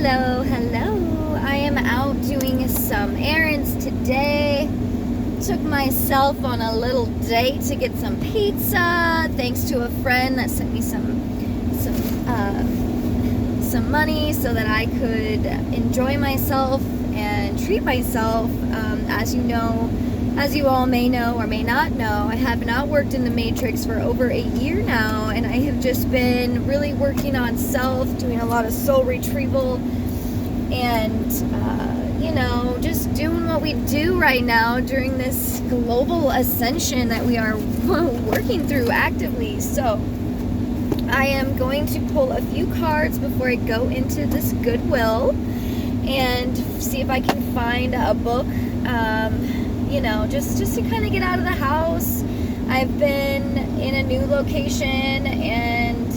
Hello, hello. I am out doing some errands today. Took myself on a little date to get some pizza, thanks to a friend that sent me some money so that I could enjoy myself and treat myself. As you all may know or may not know, I have not worked in the Matrix for over a year now, and I have just been really working on self, doing a lot of soul retrieval, and just doing what we do right now during this global ascension that we are working through actively. So I am going to pull a few cards before I go into this Goodwill and see if I can find a book, just to kind of get out of the house. I've been in a new location, and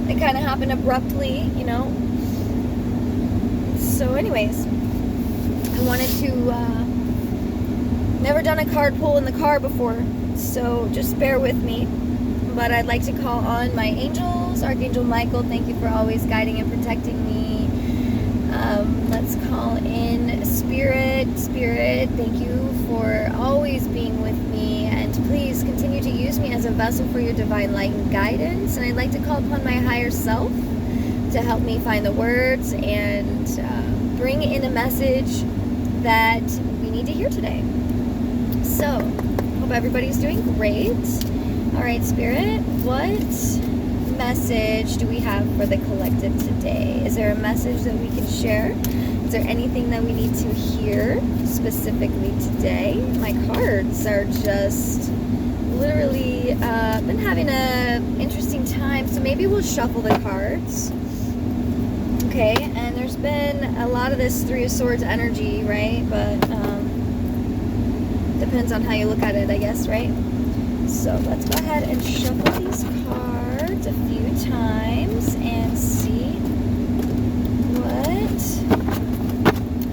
it kind of happened abruptly, So anyways, I wanted to, never done a card pull in the car before, so just bear with me. But I'd like to call on my angels. Archangel Michael, thank you for always guiding and protecting me. Let's call in Spirit. Spirit, thank you for always being with me, and please continue to use me as a vessel for your divine light and guidance. And I'd like to call upon my higher self to help me find the words and bring in a message that we need to hear today. So, hope everybody's doing great. All right, Spirit, what message do we have for the collective today? Is there a message that we can share? Is there anything that we need to hear specifically today? My cards are just literally been having an interesting time, so maybe we'll shuffle the cards. Okay, and there's been a lot of this Three of Swords energy, right? But depends on how you look at it, I guess, right? So let's go ahead and shuffle these cards a few times and see what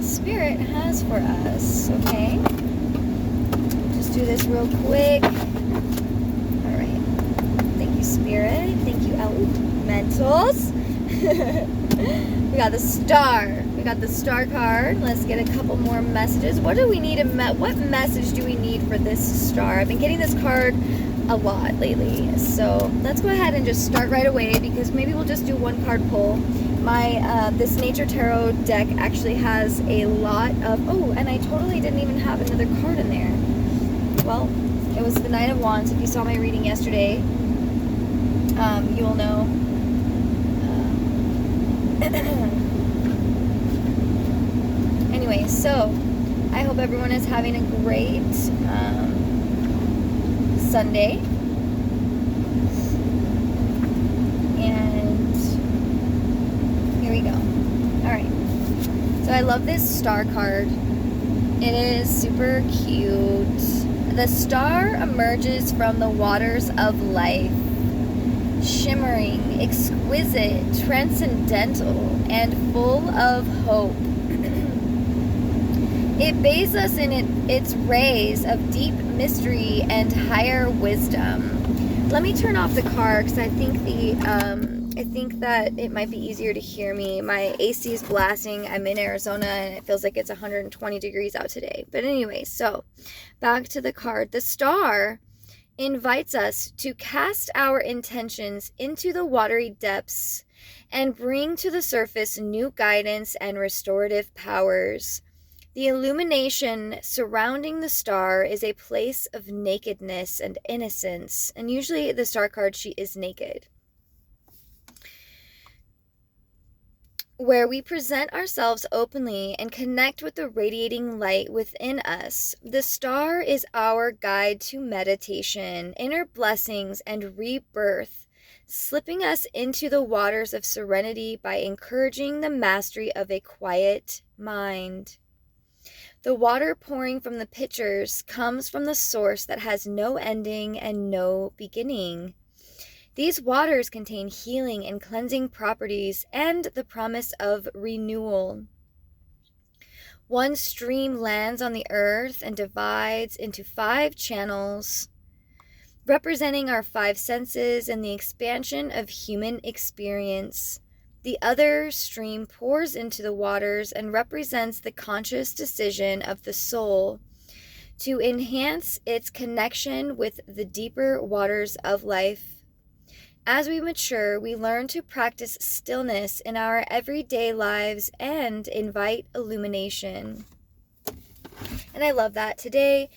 Spirit has for us, okay? Just do this real quick. All right. Thank you, Spirit. Thank you, Elementals. We got the Star. We got the Star card. Let's get a couple more messages. What do we need? What message do we need for this Star? I've been getting this card a lot lately, so let's go ahead and just start right away, because maybe we'll just do one card pull. My this Nature Tarot deck actually has a lot of... Oh, and I totally didn't even have another card in there. Well, it was the Knight of Wands. If you saw my reading yesterday, you will know. Anyway, so I hope everyone is having a great Sunday. And here we go. Alright. So I love this Star card. It is super cute. The Star emerges from the waters of life, shimmering, exquisite, transcendental, and full of hope. It bathes us in its rays of deep mystery and higher wisdom. Let me turn off the car, because I think that it might be easier to hear me. My AC is blasting. I'm in Arizona, and it feels like it's 120 degrees out today. But anyway, so back to the card. The Star invites us to cast our intentions into the watery depths and bring to the surface new guidance and restorative powers. The illumination surrounding the Star is a place of nakedness and innocence, and usually the Star card, she is naked, where we present ourselves openly and connect with the radiating light within us. The Star is our guide to meditation, inner blessings, and rebirth, slipping us into the waters of serenity by encouraging the mastery of a quiet mind. The water pouring from the pitchers comes from the source that has no ending and no beginning. These waters contain healing and cleansing properties and the promise of renewal. One stream lands on the earth and divides into 5 channels, representing our 5 senses and the expansion of human experience. The other stream pours into the waters and represents the conscious decision of the soul to enhance its connection with the deeper waters of life. As we mature, we learn to practice stillness in our everyday lives and invite illumination. And I love that. Today,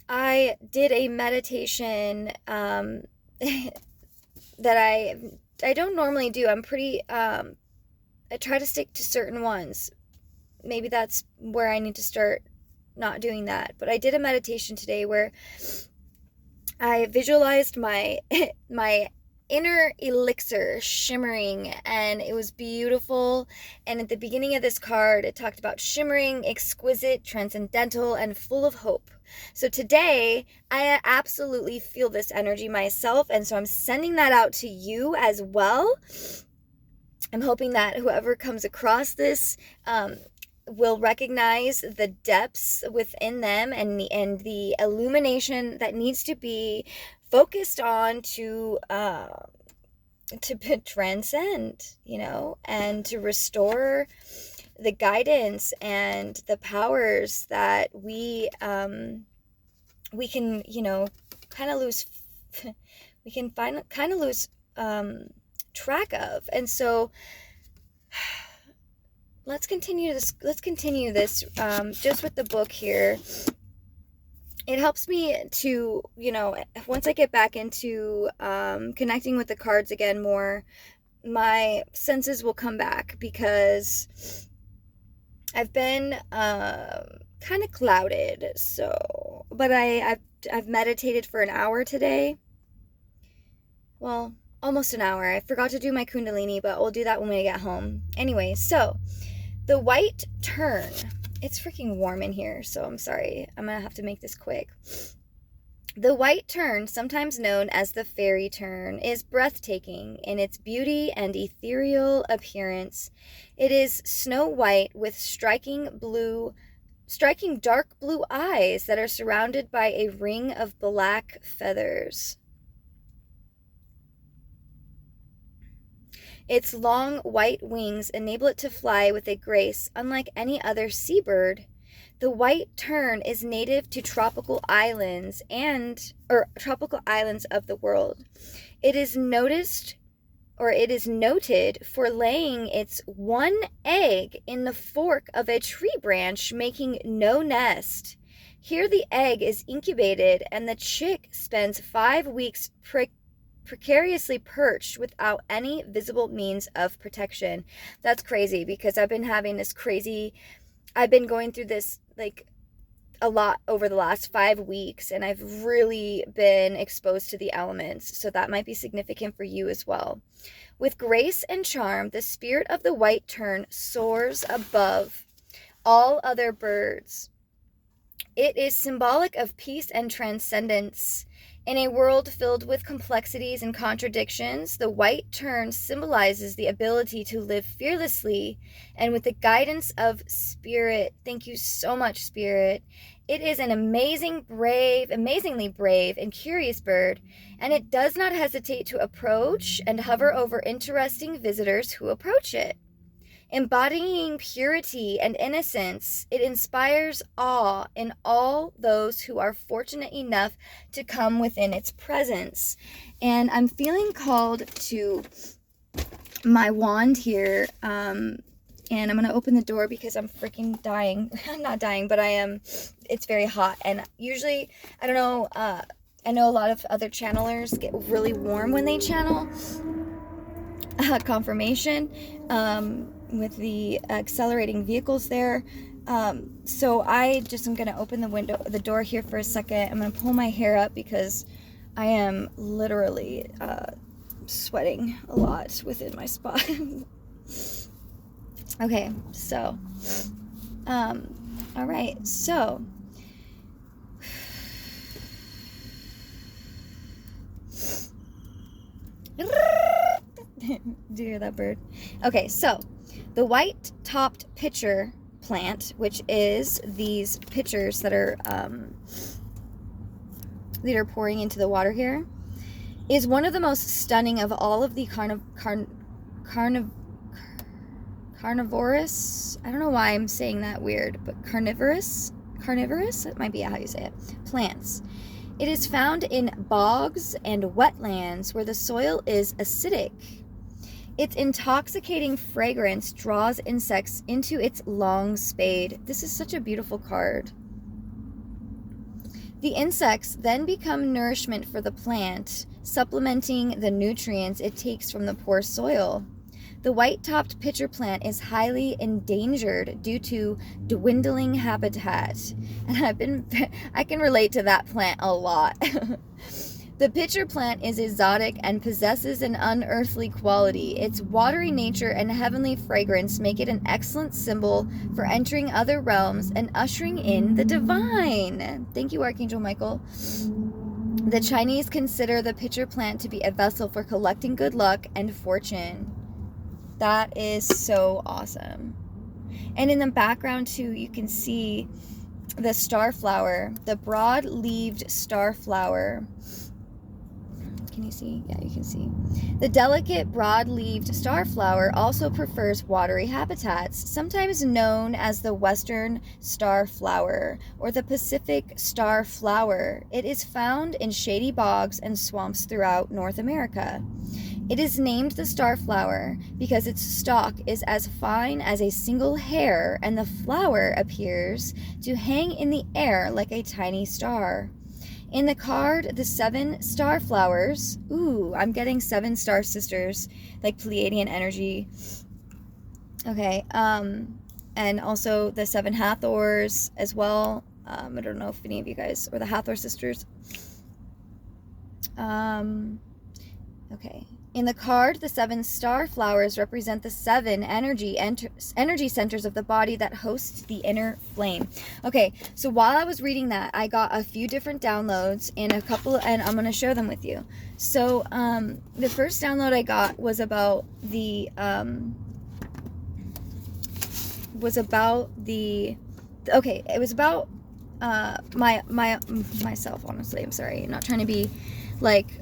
I did a meditation that I don't normally do. I'm pretty, I try to stick to certain ones. Maybe that's where I need to start not doing that. But I did a meditation today where I visualized my inner elixir shimmering, and it was beautiful. And at the beginning of this card, it talked about shimmering, exquisite, transcendental, and full of hope. So today, I absolutely feel this energy myself, and so I'm sending that out to you as well. I'm hoping that whoever comes across this will recognize the depths within them and the illumination that needs to be focused on to transcend, and to restore the guidance and the powers that we can, kind of lose, we can kind of lose track of. And so let's continue this just with the book here. It helps me to, once I get back into connecting with the cards again more, my senses will come back, because I've been kind of clouded. So, but I've meditated for an hour today. Well, almost an hour. I forgot to do my Kundalini, but we'll do that when we get home. Anyway, so the white tern. It's freaking warm in here, so I'm sorry. I'm going to have to make this quick. The white tern, sometimes known as the fairy tern, is breathtaking in its beauty and ethereal appearance. It is snow white with striking dark blue eyes that are surrounded by a ring of black feathers. Its long white wings enable it to fly with a grace unlike any other seabird. The white tern is native to tropical islands of the world. It is noted for laying its one egg in the fork of a tree branch, making no nest. Here the egg is incubated and the chick spends 5 weeks precariously perched without any visible means of protection. That's crazy, because I've been going through this a lot over the last 5 weeks, and I've really been exposed to the elements, so that might be significant for you as well. With grace and charm, the spirit of the white tern soars above all other birds. It is symbolic of peace and transcendence. In a world filled with complexities and contradictions, the white tern symbolizes the ability to live fearlessly and with the guidance of spirit. Thank you so much, Spirit. It is an amazingly brave and curious bird, and it does not hesitate to approach and hover over interesting visitors who approach it. Embodying purity and innocence, it inspires awe in all those who are fortunate enough to come within its presence. And I'm feeling called to my wand here, and I'm going to open the door because I'm freaking dying. I'm not dying, but I am. It's very hot, and usually, I don't know, I know a lot of other channelers get really warm when they channel. Confirmation. With the accelerating vehicles there. So I just am going to open the door here for a second. I'm going to pull my hair up because I am literally sweating a lot within my spot. Okay, so, all right, so, do you hear that bird? Okay, so, the white-topped pitcher plant, which is these pitchers that are pouring into the water here, is one of the most stunning of all of the carnivorous. I don't know why I'm saying that weird, but carnivorous? Carnivorous? That might be how you say it. Plants. It is found in bogs and wetlands where the soil is acidic. Its intoxicating fragrance draws insects into its long spade. This is such a beautiful card. The insects then become nourishment for the plant, supplementing the nutrients it takes from the poor soil. The white-topped pitcher plant is highly endangered due to dwindling habitat. And I can relate to that plant a lot. The pitcher plant is exotic and possesses an unearthly quality. Its watery nature and heavenly fragrance make it an excellent symbol for entering other realms and ushering in the divine. Thank you, Archangel Michael. The Chinese consider the pitcher plant to be a vessel for collecting good luck and fortune. That is so awesome. And in the background too, you can see the starflower, the broad-leaved starflower. Can you see? Yeah, you can see. The delicate broad-leaved starflower also prefers watery habitats, sometimes known as the Western starflower or the Pacific starflower. It is found in shady bogs and swamps throughout North America. It is named the starflower because its stalk is as fine as a single hair and the flower appears to hang in the air like a tiny star. In the card, the 7 star flowers, ooh, I'm getting 7 star sisters, like Pleiadian energy. Okay, and also the 7 Hathors as well. I don't know if any of you guys, or the Hathor sisters. Okay. In the card, the 7 star flowers represent the 7 energy centers of the body that hosts the inner flame. Okay, so while I was reading that, I got a few different downloads and a couple, and I'm going to share them with you. So, the first download I got was about the, myself, honestly. I'm sorry. I'm not trying to be like,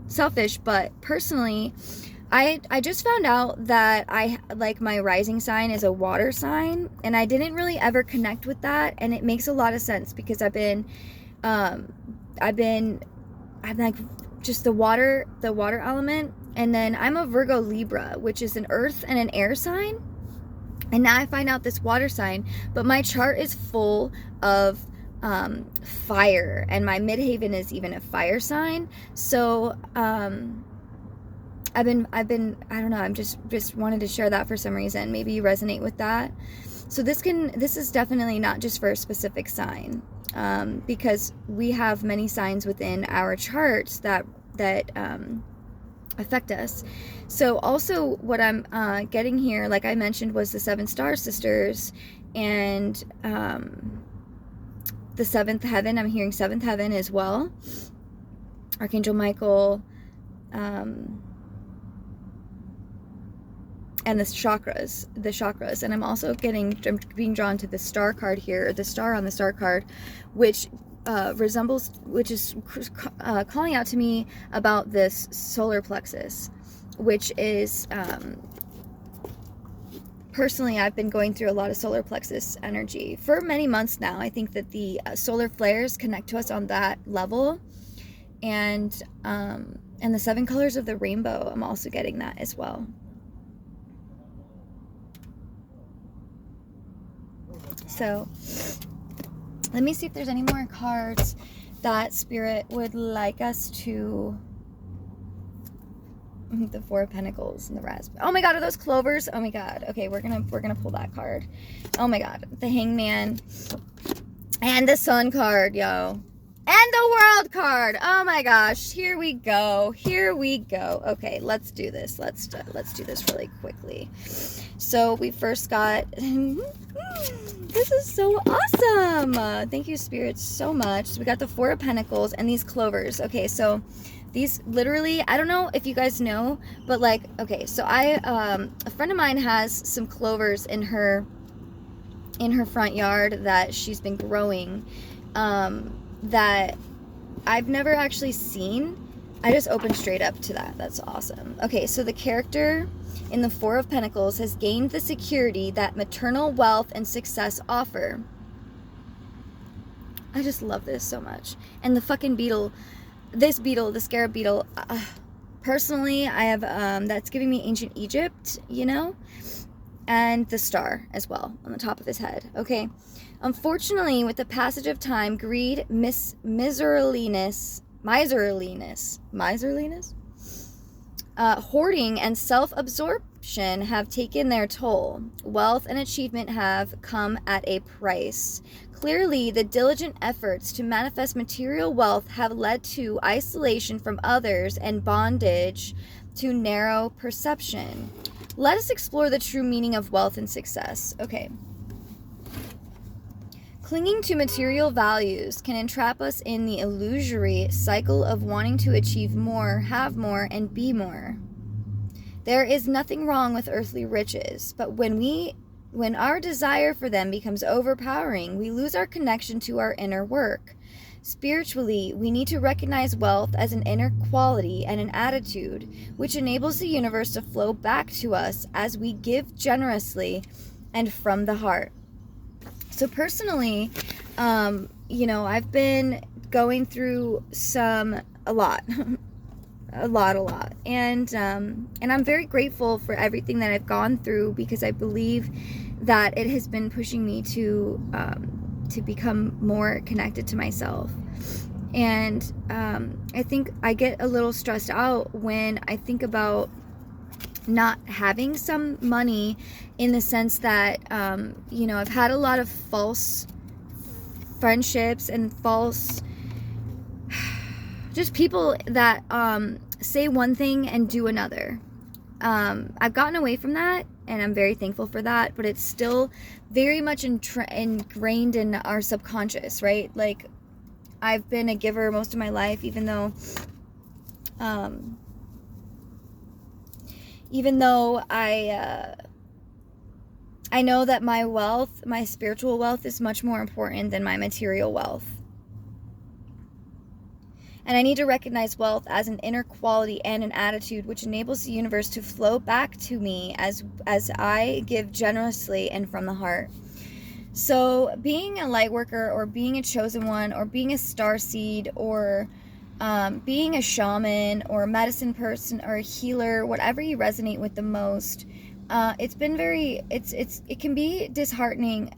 selfish, but personally, I just found out that my rising sign is a water sign, and I didn't really ever connect with that, and it makes a lot of sense because I'm like just the water element, and then I'm a Virgo Libra, which is an earth and an air sign, and now I find out this water sign, but my chart is full of fire, and my midhaven is even a fire sign. So I've been I don't know, I'm just wanted to share that for some reason. Maybe you resonate with that. So this is definitely not just for a specific sign, because we have many signs within our charts that affect us. So also what I'm getting here, like I mentioned, was the 7 star sisters, and the 7th heaven. I'm hearing 7th heaven as well. Archangel Michael, and the chakras. And I'm also being drawn to the star card here, or the star on the star card, which is calling out to me about this solar plexus, which is, personally, I've been going through a lot of solar plexus energy for many months now. I think that the solar flares connect to us on that level, and the 7 colors of the rainbow, I'm also getting that as well. So let me see if there's any more cards that Spirit would like us to. The 4 of Pentacles and the raspberry. Oh my God, are those clovers? Oh my God. Okay, we're gonna pull that card. Oh my God, the Hangman and the Sun card, yo, and the World card. Oh my gosh, here we go. Okay, let's do this. Let's do this really quickly. So we first got. This is so awesome. Thank you, Spirit, so much. So we got the 4 of Pentacles and these clovers. Okay, so. These literally, I don't know if you guys know, but like, okay, so a friend of mine has some clovers in her front yard that she's been growing, that I've never actually seen, I just opened straight up to that. That's awesome. Okay, so the character in the Four of Pentacles has gained the security that maternal wealth and success offer. I just love this so much. And the fucking beetle, this beetle, the scarab beetle, personally, I have, that's giving me ancient Egypt, you know? And the star as well on the top of his head. Okay. Unfortunately, with the passage of time, greed, miserliness, hoarding and self-absorption have taken their toll. Wealth and achievement have come at a price. Clearly, the diligent efforts to manifest material wealth have led to isolation from others and bondage to narrow perception. Let us explore the true meaning of wealth and success. Okay. Clinging to material values can entrap us in the illusory cycle of wanting to achieve more, have more, and be more. There is nothing wrong with earthly riches, but when our desire for them becomes overpowering, we lose our connection to our inner work. Spiritually, we need to recognize wealth as an inner quality and an attitude which enables the universe to flow back to us as we give generously and from the heart. So personally, you know, I've been going through a lot. a lot. And I'm very grateful for everything that I've gone through, because I believe that it has been pushing me to become more connected to myself. And I think I get a little stressed out when I think about not having some money, in the sense that, you know, I've had a lot of false friendships and false, just people that say one thing and do another. I've gotten away from that, and I'm very thankful for that, but it's still very much ingrained in our subconscious, right? Like, I've been a giver most of my life, even though I know that my wealth, my spiritual wealth, is much more important than my material wealth. And I need to recognize wealth as an inner quality and an attitude which enables the universe to flow back to me as I give generously and from the heart. So being a light worker, or being a chosen one, or being a starseed, or being a shaman, or a medicine person, or a healer, whatever you resonate with the most, it's been it can be disheartening.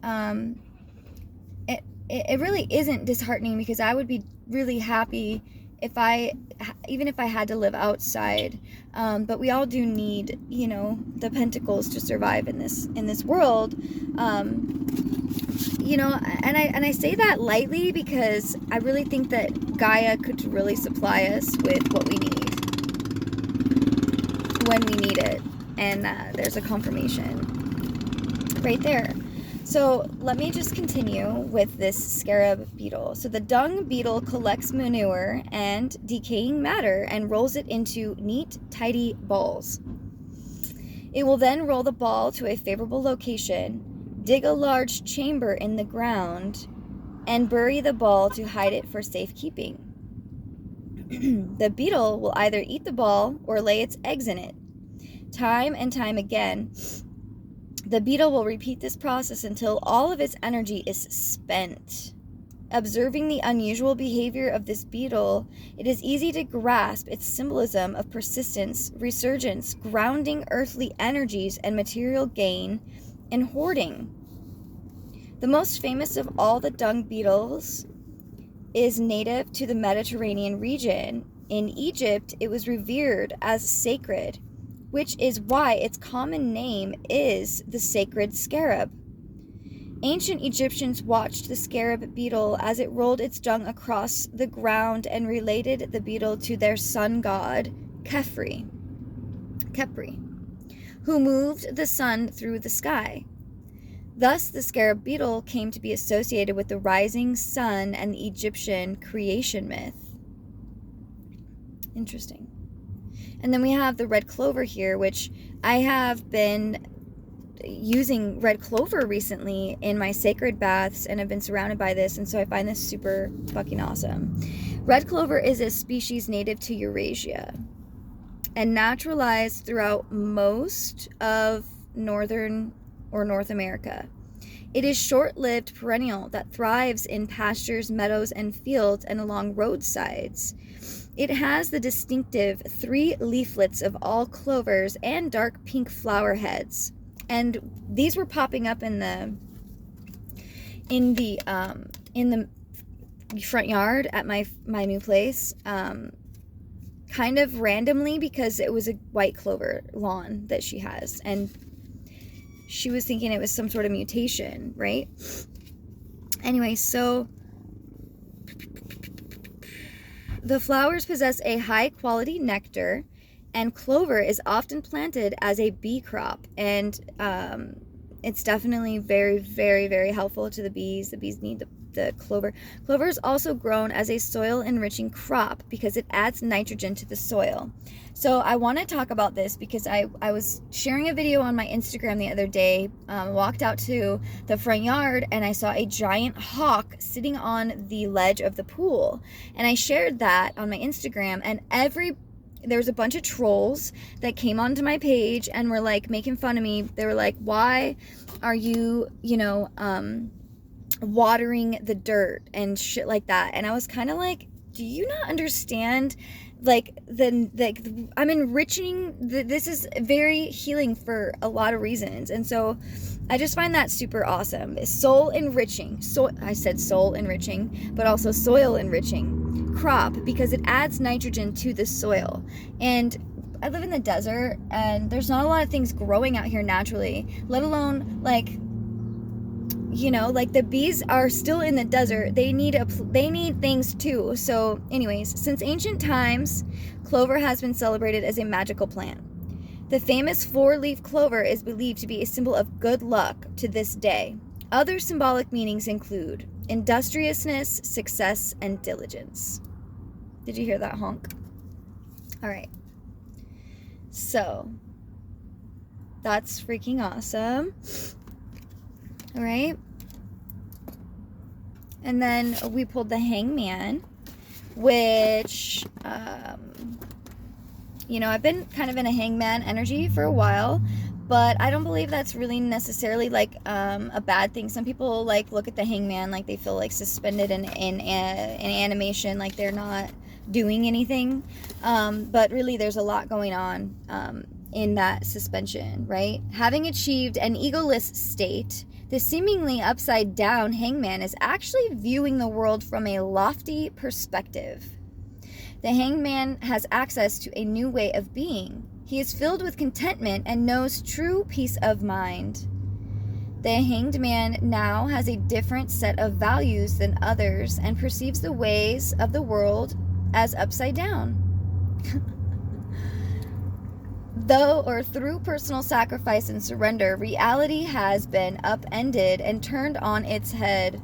It really isn't disheartening, because I would be really happy even if I had to live outside. But we all do need, you know, the pentacles to survive in this world. You know, and I say that lightly, because I really think that Gaia could really supply us with what we need when we need it. And there's a confirmation right there. So let me just continue with this scarab beetle. So the dung beetle collects manure and decaying matter and rolls it into neat, tidy balls. It will then roll the ball to a favorable location, dig a large chamber in the ground, and bury the ball to hide it for safekeeping. The beetle will either eat the ball or lay its eggs in it. Time and time again, the beetle will repeat this process until all of its energy is spent. Observing the unusual behavior of this beetle, it is easy to grasp its symbolism of persistence, resurgence, grounding earthly energies, and material gain, and hoarding. The most famous of all the dung beetles is native to the Mediterranean region. In Egypt, it was revered as sacred, which is why its common name is the sacred scarab. Ancient Egyptians watched the scarab beetle as it rolled its dung across the ground and related the beetle to their sun god, Khepri, who moved the sun through the sky. Thus, the scarab beetle came to be associated with the rising sun and the Egyptian creation myth. Interesting. And then we have the red clover here, which I have been using red clover recently in my sacred baths, and I've been surrounded by this, and so I find this super fucking awesome. Red clover is a species native to Eurasia and naturalized throughout most of northern or North America. It is short-lived perennial that thrives in pastures, meadows, and fields and along roadsides. It has the distinctive 3 leaflets of all clovers and dark pink flower heads. And these were popping up in the front yard at my new place, kind of randomly, because it was a white clover lawn that she has, and she was thinking it was some sort of mutation, right? Anyway, so the flowers possess a high quality nectar, and clover is often planted as a bee crop, and it's definitely very, very, very helpful to the bees. The bees need the clover. Clover is also grown as a soil enriching crop because it adds nitrogen to the soil. So I want to talk about this because I was sharing a video on my Instagram the other day, walked out to the front yard, and I saw a giant hawk sitting on the ledge of the pool. And I shared that on my Instagram, and there was a bunch of trolls that came onto my page and were like making fun of me. They were like, why are you, watering the dirt and shit like that? And I was kind of like, do you not understand? Like, I'm enriching, this is very healing for a lot of reasons. And so I just find that super awesome. It's soul enriching. So I said soul enriching, but also soil enriching crop because it adds nitrogen to the soil. And I live in the desert, and there's not a lot of things growing out here naturally, let alone like the bees are still in the desert. They need things too. So anyways, since ancient times, clover has been celebrated as a magical plant. The famous 4-leaf clover is believed to be a symbol of good luck to this day. Other symbolic meanings include industriousness, success, and diligence. Did you hear that honk? All right. So that's freaking awesome. All right. And then we pulled the hangman, which, I've been kind of in a hangman energy for a while, but I don't believe that's really necessarily like a bad thing. Some people like look at the hangman like they feel like suspended in animation, like they're not doing anything. But really there's a lot going on in that suspension, right? Having achieved an egoless state, the seemingly upside down hangman is actually viewing the world from a lofty perspective. The hangman has access to a new way of being. He is filled with contentment and knows true peace of mind. The hanged man now has a different set of values than others and perceives the ways of the world as upside down. Through personal sacrifice and surrender, reality has been upended and turned on its head.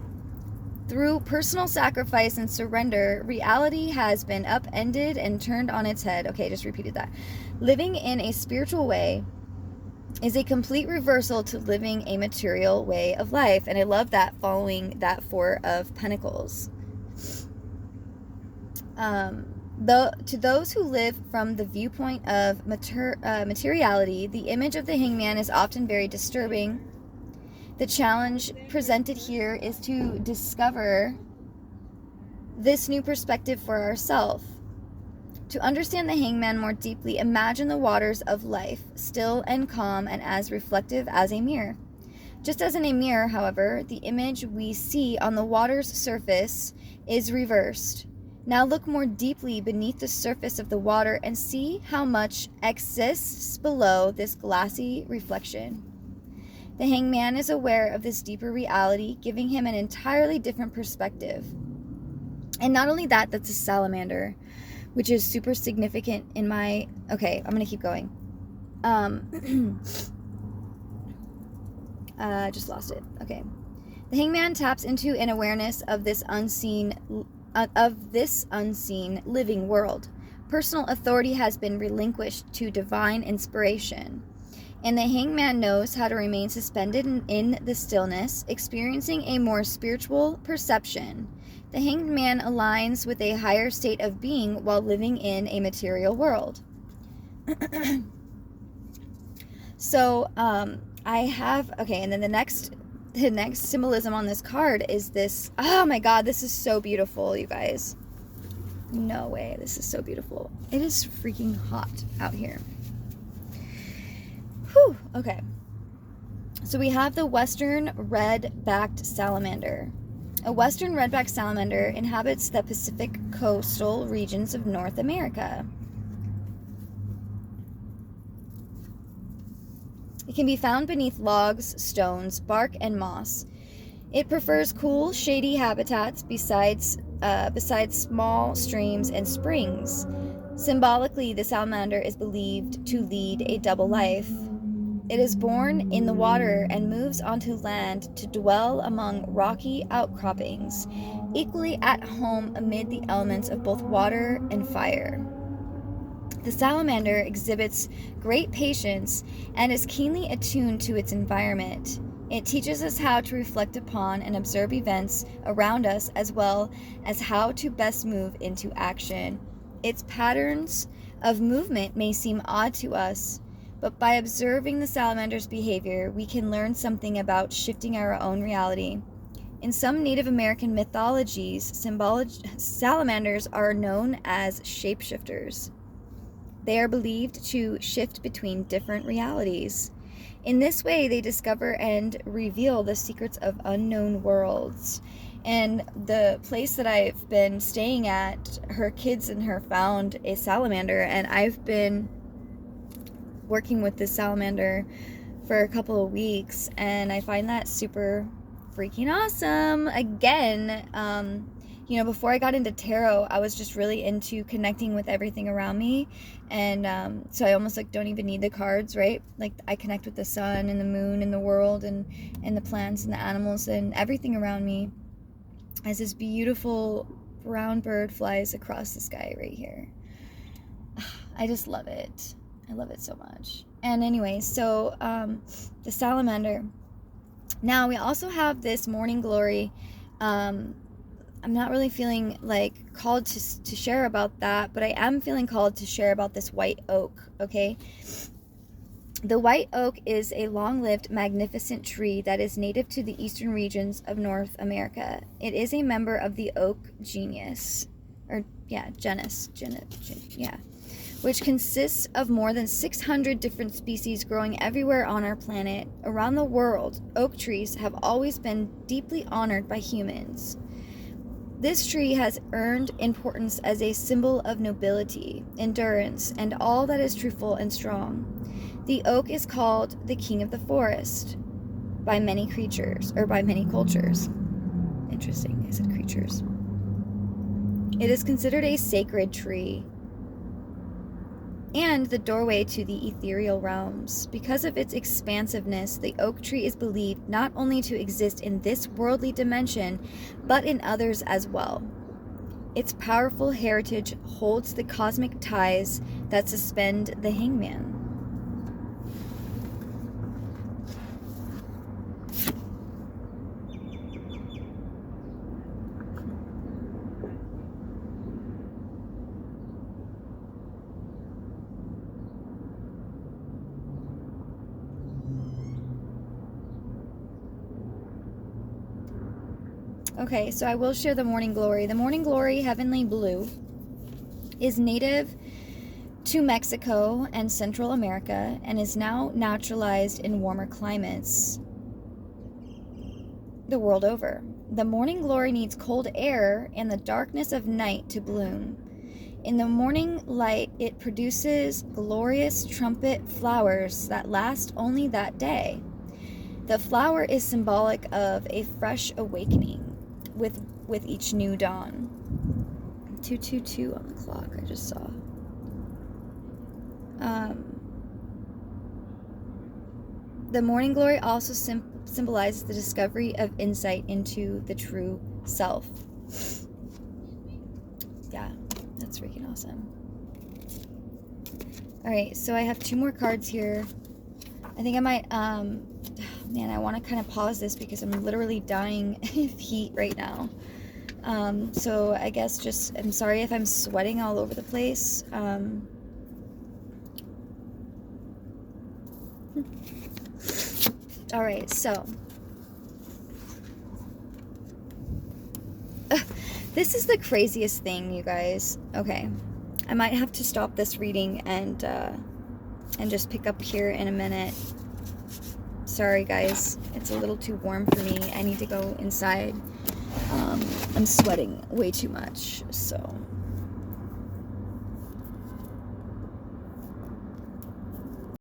Through personal sacrifice and surrender, reality has been upended and turned on its head. Okay, just repeated that. Living in a spiritual way is a complete reversal to living a material way of life. And I love that, following that 4 of Pentacles. To those who live from the viewpoint of materiality, the image of the hangman is often very disturbing. The challenge presented here is to discover this new perspective for ourselves. To understand the hangman more deeply, imagine the waters of life, still and calm and as reflective as a mirror. Just as in a mirror, however, the image we see on the water's surface is reversed. Now look more deeply beneath the surface of the water and see how much exists below this glassy reflection. The hangman is aware of this deeper reality, giving him an entirely different perspective. And not only that, that's a salamander, which is super significant in my... Okay, I'm going to keep going. Just lost it. Okay. The hangman taps into an awareness of this unseen living world. Personal authority has been relinquished to divine inspiration, and the hangman knows how to remain suspended in the stillness, experiencing a more spiritual perception. The Hanged Man aligns with a higher state of being while living in a material world. So, I have, okay, and then the next symbolism on this card is this. Oh my god, this is so beautiful, you guys. No way, this is so beautiful. It is freaking hot out here. Whew, okay. So we have the Western red-backed salamander. A Western red-backed salamander inhabits the Pacific coastal regions of North America. It can be found beneath logs, stones, bark, and moss. It prefers cool, shady habitats besides small streams and springs. Symbolically, the salamander is believed to lead a double life. It is born in the water and moves onto land to dwell among rocky outcroppings, equally at home amid the elements of both water and fire. The salamander exhibits great patience and is keenly attuned to its environment. It teaches us how to reflect upon and observe events around us, as well as how to best move into action. Its patterns of movement may seem odd to us, but by observing the salamander's behavior, we can learn something about shifting our own reality. In some Native American mythologies, salamanders are known as shapeshifters. They are believed to shift between different realities. In this way, they discover and reveal the secrets of unknown worlds. And the place that I've been staying at, her kids and her found a salamander, and I've been working with this salamander for a couple of weeks, and I find that super freaking awesome. Again, before I got into tarot, I was just really into connecting with everything around me, and so I almost like don't even need the cards, right? Like I connect with the sun and the moon and the world and the plants and the animals and everything around me as this beautiful brown bird flies across the sky right here. I just love it. I love it so much. And anyway, so the salamander. Now we also have this morning glory. I'm not really feeling like called to share about that, but I am feeling called to share about this white oak, okay? The white oak is a long-lived, magnificent tree that is native to the eastern regions of North America. It is a member of the oak genus, which consists of more than 600 different species growing everywhere on our planet. Around the world, oak trees have always been deeply honored by humans. This tree has earned importance as a symbol of nobility, endurance, and all that is truthful and strong. The oak is called the king of the forest by many cultures. Interesting, I said creatures. It is considered a sacred tree and the doorway to the ethereal realms. Because of its expansiveness, the oak tree is believed not only to exist in this worldly dimension, but in others as well. Its powerful heritage holds the cosmic ties that suspend the hangman. Okay, so I will share the morning glory. The morning glory, heavenly blue, is native to Mexico and Central America and is now naturalized in warmer climates the world over. The morning glory needs cold air and the darkness of night to bloom. In the morning light, it produces glorious trumpet flowers that last only that day. The flower is symbolic of a fresh awakening with each new dawn. 2:22 on the clock, I just saw. The morning glory also symbolizes the discovery of insight into the true self. Yeah, that's freaking awesome. Alright, so I have 2 more cards here. I think I might, I want to kind of pause this because I'm literally dying of heat right now. So I guess just, I'm sorry if I'm sweating all over the place. All right, so this is the craziest thing, you guys. Okay, I might have to stop this reading and just pick up here in a minute. Sorry, guys, it's a little too warm for me. I need to go inside. I'm sweating way too much, so